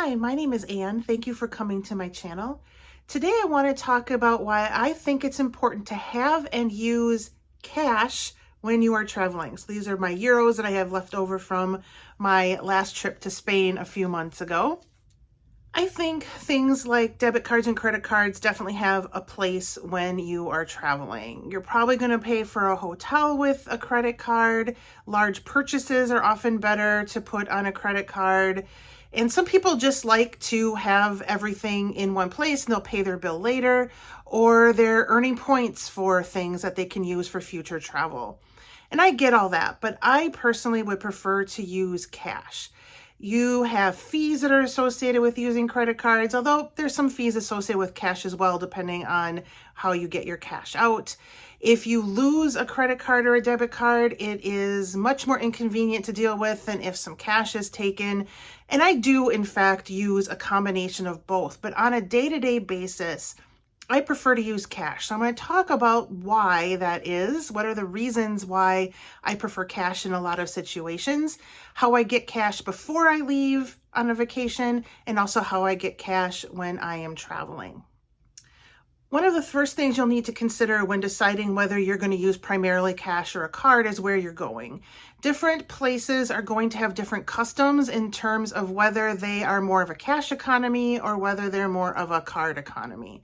Hi, my name is Anne. Thank you for coming to my channel. Today I want to talk about why I think it's important to have and use cash when you are traveling. So these are my euros that I have left over from my last trip to Spain a few months ago. I think things like debit cards and credit cards definitely have a place when you are traveling. You're probably going to pay for a hotel with a credit card. Large purchases are often better to put on a credit card. And some people just like to have everything in one place and they'll pay their bill later, or they're earning points for things that they can use for future travel. And I get all that, but I personally would prefer to use cash. You have fees that are associated with using credit cards, although there's some fees associated with cash as well, depending on how you get your cash out. If you lose a credit card or a debit card, it is much more inconvenient to deal with than if some cash is taken. And I do, in fact, use a combination of both, but on a day-to-day basis, I prefer to use cash. So I'm going to talk about why that is, what are the reasons why I prefer cash in a lot of situations, how I get cash before I leave on a vacation, and also how I get cash when I am traveling. One of the first things you'll need to consider when deciding whether you're going to use primarily cash or a card is where you're going. Different places are going to have different customs in terms of whether they are more of a cash economy or whether they're more of a card economy.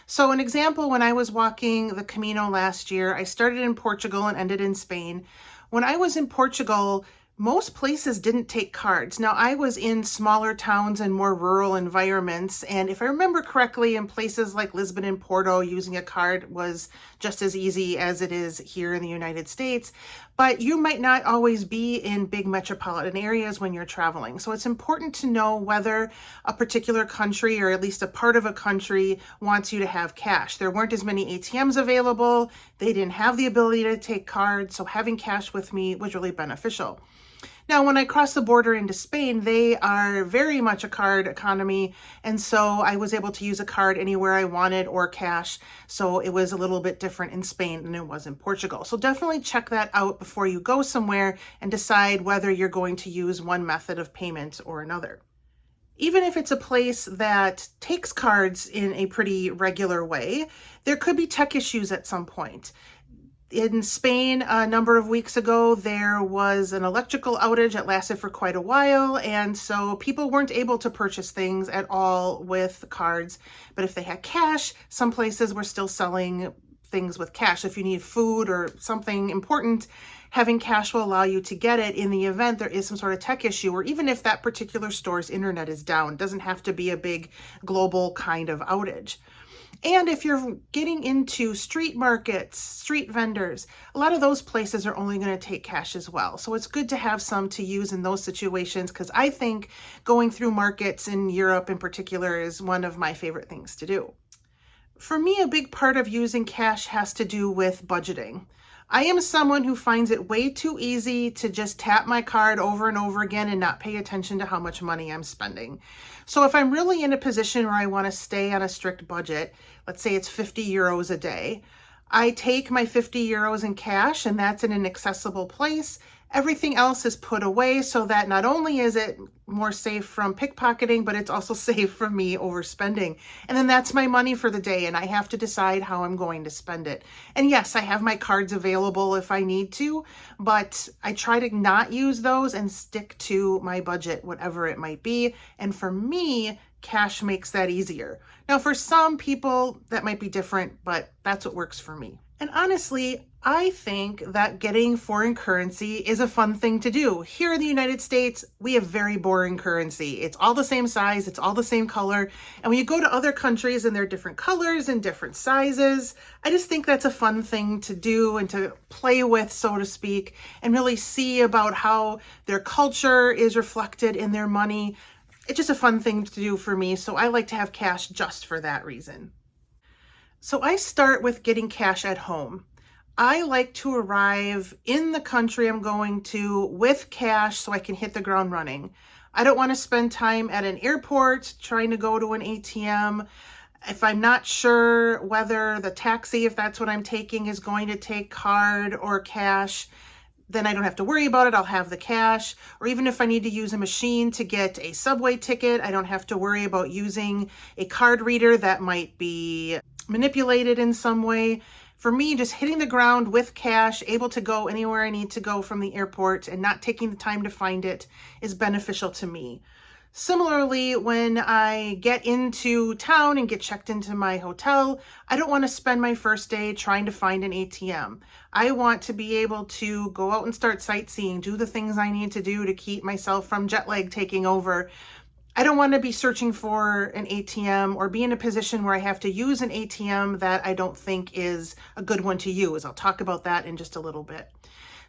So an example, when I was walking the Camino last year, I started in Portugal and ended in Spain. When I was in Portugal, most places didn't take cards. Now, I was in smaller towns and more rural environments, and if I remember correctly, in places like Lisbon and Porto, using a card was just as easy as it is here in the United States. But you might not always be in big metropolitan areas when you're traveling. So it's important to know whether a particular country, or at least a part of a country, wants you to have cash. There weren't as many ATMs available. They didn't have the ability to take cards, so having cash with me was really beneficial. Now, when I crossed the border into Spain, they are very much a card economy, and so I was able to use a card anywhere I wanted or cash, so it was a little bit different in Spain than it was in Portugal. So definitely check that out before you go somewhere and decide whether you're going to use one method of payment or another. Even if it's a place that takes cards in a pretty regular way, there could be tech issues at some point. In Spain, a number of weeks ago, there was an electrical outage that lasted for quite a while, and so people weren't able to purchase things at all with cards. But if they had cash, some places were still selling things with cash. If you need food or something important, having cash will allow you to get it in the event there is some sort of tech issue, or even if that particular store's internet is down. It doesn't have to be a big global kind of outage. And if you're getting into street markets, street vendors, a lot of those places are only going to take cash as well. So it's good to have some to use in those situations, because I think going through markets in Europe in particular is one of my favorite things to do. For me, a big part of using cash has to do with budgeting. I am someone who finds it way too easy to just tap my card over and over again and not pay attention to how much money I'm spending. So if I'm really in a position where I want to stay on a strict budget, let's say it's 50 euros a day, I take my 50 euros in cash, and that's in an accessible place. Everything else is put away so that not only is it more safe from pickpocketing, but it's also safe from me overspending. And then that's my money for the day, and I have to decide how I'm going to spend it. And yes, I have my cards available if I need to, but I try to not use those and stick to my budget, whatever it might be. And for me, cash makes that easier. Now, for some people, that might be different, but that's what works for me. And honestly, I think that getting foreign currency is a fun thing to do. Here in the United States, we have very boring currency. It's all the same size, it's all the same color. And when you go to other countries and they're different colors and different sizes, I just think that's a fun thing to do and to play with, so to speak, and really see about how their culture is reflected in their money. It's just a fun thing to do for me, so I like to have cash just for that reason. So I start with getting cash at home. I like to arrive in the country I'm going to with cash so I can hit the ground running. I don't want to spend time at an airport trying to go to an ATM. If I'm not sure whether the taxi, if that's what I'm taking, is going to take card or cash, then I don't have to worry about it. I'll have the cash. Or even if I need to use a machine to get a subway ticket, I don't have to worry about using a card reader that might be manipulated in some way. For me, just hitting the ground with cash, able to go anywhere I need to go from the airport and not taking the time to find it is beneficial to me. Similarly, when I get into town and get checked into my hotel, I don't want to spend my first day trying to find an ATM. I want to be able to go out and start sightseeing, do the things I need to do to keep myself from jet lag taking over. I don't want to be searching for an ATM or be in a position where I have to use an ATM that I don't think is a good one to use. I'll talk about that in just a little bit.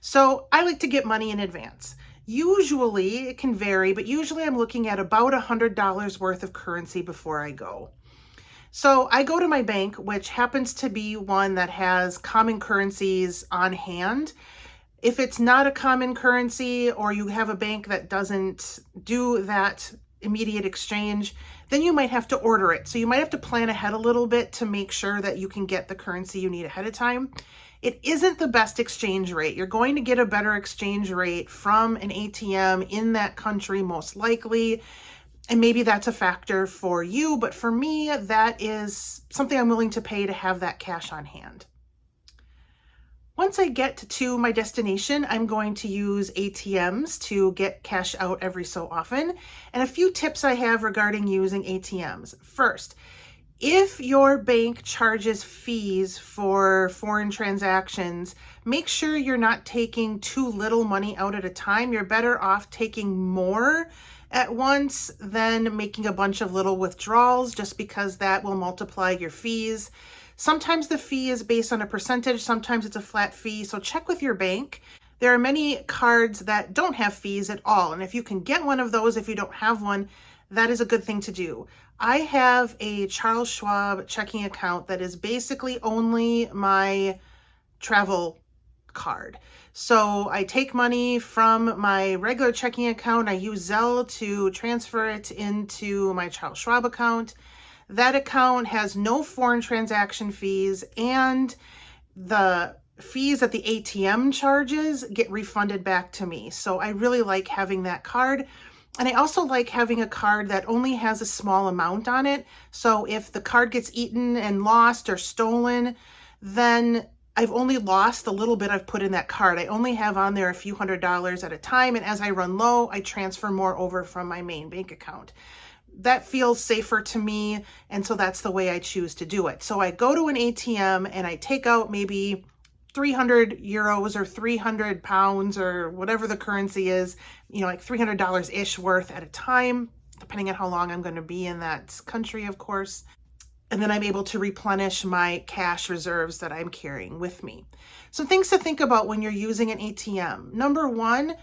So I like to get money in advance. Usually, it can vary, but usually I'm looking at about $100 worth of currency before I go. So I go to my bank, which happens to be one that has common currencies on hand. If it's not a common currency or you have a bank that doesn't do that immediate exchange, then you might have to order it. So you might have to plan ahead a little bit to make sure that you can get the currency you need ahead of time. It isn't the best exchange rate. You're going to get a better exchange rate from an ATM in that country, most likely. And maybe that's a factor for you, but for me, that is something I'm willing to pay to have that cash on hand. Once I get to my destination, I'm going to use ATMs to get cash out every so often. And a few tips I have regarding using ATMs. First, if your bank charges fees for foreign transactions, make sure you're not taking too little money out at a time. You're better off taking more at once than making a bunch of little withdrawals, just because that will multiply your fees. Sometimes the fee is based on a percentage, sometimes it's a flat fee, so check with your bank. There are many cards that don't have fees at all, and if you can get one of those, if you don't have one, that is a good thing to do. I have a Charles Schwab checking account that is basically only my travel card. So I take money from my regular checking account. I use Zelle to transfer it into my Charles Schwab account. That account has no foreign transaction fees, and the fees that the ATM charges get refunded back to me. So I really like having that card. And I also like having a card that only has a small amount on it. So if the card gets eaten and lost or stolen, then I've only lost the little bit I've put in that card. I only have on there a few $100s at a time. And as I run low, I transfer more over from my main bank account. That feels safer to me. And so that's the way I choose to do it. So I go to an ATM and I take out maybe 300 euros or 300 pounds or whatever the currency is, like $300-ish worth at a time, depending on how long I'm going to be in that country, of course. And then I'm able to replenish my cash reserves that I'm carrying with me. Some things to think about when you're using an ATM. Number one,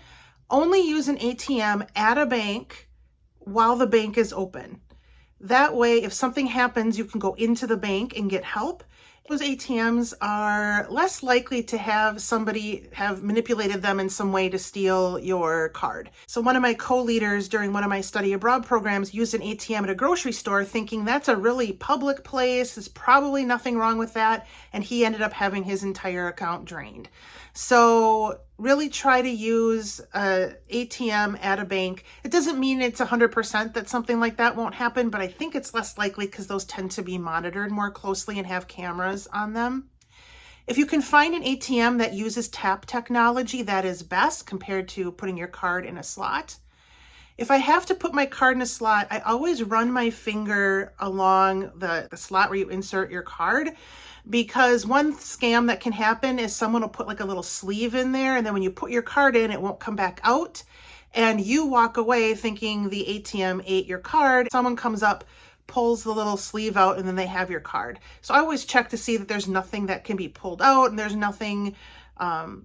only use an ATM at a bank while the bank is open. That way, if something happens, you can go into the bank and get help. Those ATMs are less likely to have somebody have manipulated them in some way to steal your card. So one of my co-leaders during one of my study abroad programs used an ATM at a grocery store, thinking that's a really public place, there's probably nothing wrong with that, and he ended up having his entire account drained. So really try to use an ATM at a bank. It doesn't mean it's 100% that something like that won't happen, but I think it's less likely because those tend to be monitored more closely and have cameras on them. If you can find an ATM that uses tap technology, that is best compared to putting your card in a slot. If I have to put my card in a slot, I always run my finger along the slot where you insert your card, because one scam that can happen is someone will put like a little sleeve in there, and then when you put your card in, it won't come back out, and you walk away thinking the ATM ate your card. Someone comes up, pulls the little sleeve out, and then they have your card. So I always check to see that there's nothing that can be pulled out and there's nothing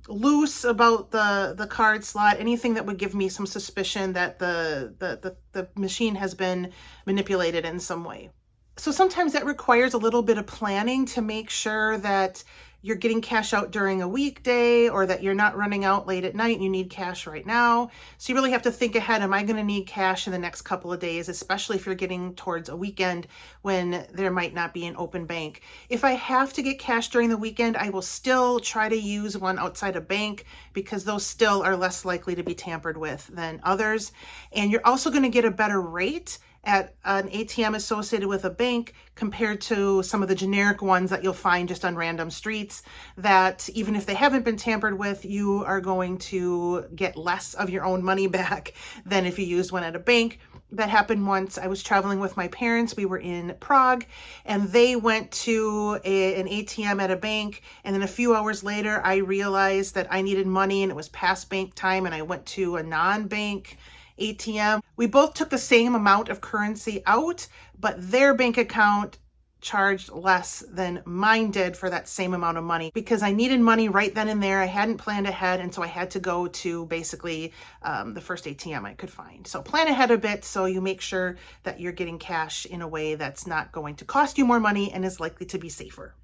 loose about the card slot, anything that would give me some suspicion that the machine has been manipulated in some way. So sometimes that requires a little bit of planning to make sure that you're getting cash out during a weekday, or that you're not running out late at night and you need cash right now. So you really have to think ahead. Am I going to need cash in the next couple of days, especially if you're getting towards a weekend when there might not be an open bank. If I have to get cash during the weekend, I will still try to use one outside a bank, because those still are less likely to be tampered with than others. And you're also going to get a better rate at an ATM associated with a bank compared to some of the generic ones that you'll find just on random streets, that even if they haven't been tampered with, you are going to get less of your own money back than if you used one at a bank. That happened once. I was traveling with my parents. We were in Prague, and they went to an ATM at a bank, and then a few hours later I realized that I needed money and it was past bank time, and I went to a non-bank ATM. We both took the same amount of currency out, but their bank account charged less than mine did for that same amount of money, because I needed money right then and there. I hadn't planned ahead, and so I had to go to basically the first ATM I could find. So plan ahead a bit so you make sure that you're getting cash in a way that's not going to cost you more money and is likely to be safer.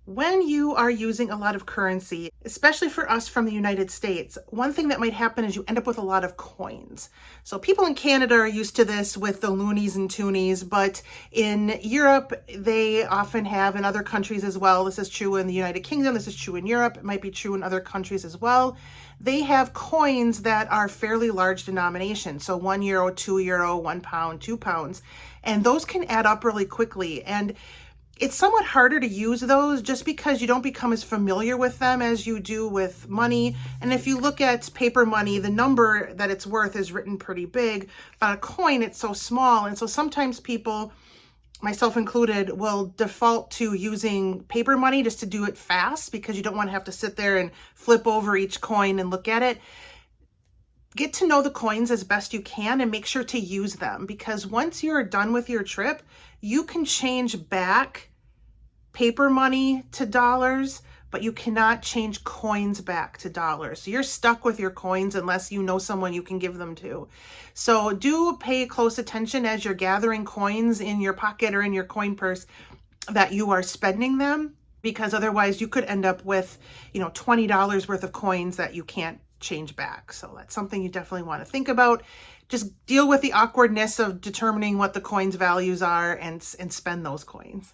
When you are using a lot of currency, especially for us from the United States, one thing that might happen is you end up with a lot of coins. So people in Canada are used to this with the loonies and toonies, but in Europe, they often have, in other countries as well. This is true in the United Kingdom, this is true in Europe, it might be true in other countries as well. They have coins that are fairly large denominations. So €1, €2, £1, £2, and those can add up really quickly. And it's somewhat harder to use those just because you don't become as familiar with them as you do with money. And if you look at paper money, the number that it's worth is written pretty big, but a coin, it's so small. And so sometimes people, myself included, will default to using paper money just to do it fast, because you don't want to have to sit there and flip over each coin and look at it. Get to know the coins as best you can and make sure to use them, because once you're done with your trip, you can change back paper money to dollars, but you cannot change coins back to dollars. So you're stuck with your coins unless you know someone you can give them to. So do pay close attention as you're gathering coins in your pocket or in your coin purse that you are spending them, because otherwise you could end up with, $20 worth of coins that you can't change back. So that's something you definitely want to think about. Just deal with the awkwardness of determining what the coins' values are and spend those coins.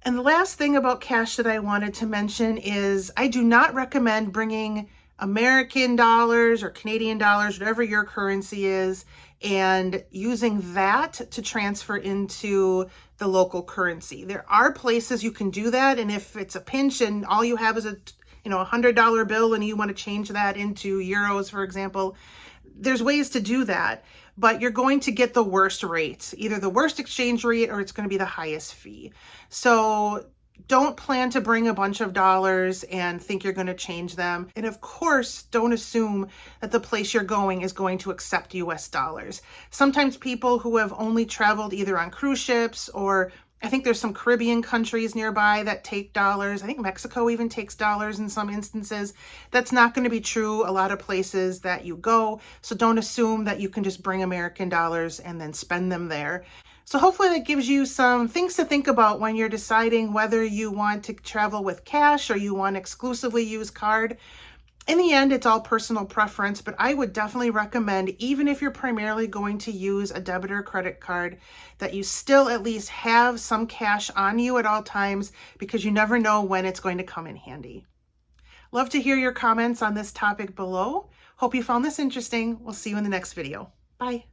And the last thing about cash that I wanted to mention is I do not recommend bringing American dollars or Canadian dollars, whatever your currency is, and using that to transfer into the local currency. There are places you can do that, and if it's a pinch and all you have is a $100 bill and you want to change that into euros, for example, there's ways to do that, but you're going to get the worst rate, either the worst exchange rate or it's going to be the highest fee. So don't plan to bring a bunch of dollars and think you're going to change them. And of course, don't assume that the place you're going is going to accept US dollars. Sometimes people who have only traveled either on cruise ships, or I think there's some Caribbean countries nearby that take dollars. I think Mexico even takes dollars in some instances. That's not going to be true a lot of places that you go. So don't assume that you can just bring American dollars and then spend them there. So hopefully that gives you some things to think about when you're deciding whether you want to travel with cash or you want to exclusively use card. In the end, it's all personal preference, but I would definitely recommend, even if you're primarily going to use a debit or credit card, that you still at least have some cash on you at all times, because you never know when it's going to come in handy. Love to hear your comments on this topic below. Hope you found this interesting. We'll see you in the next video. Bye.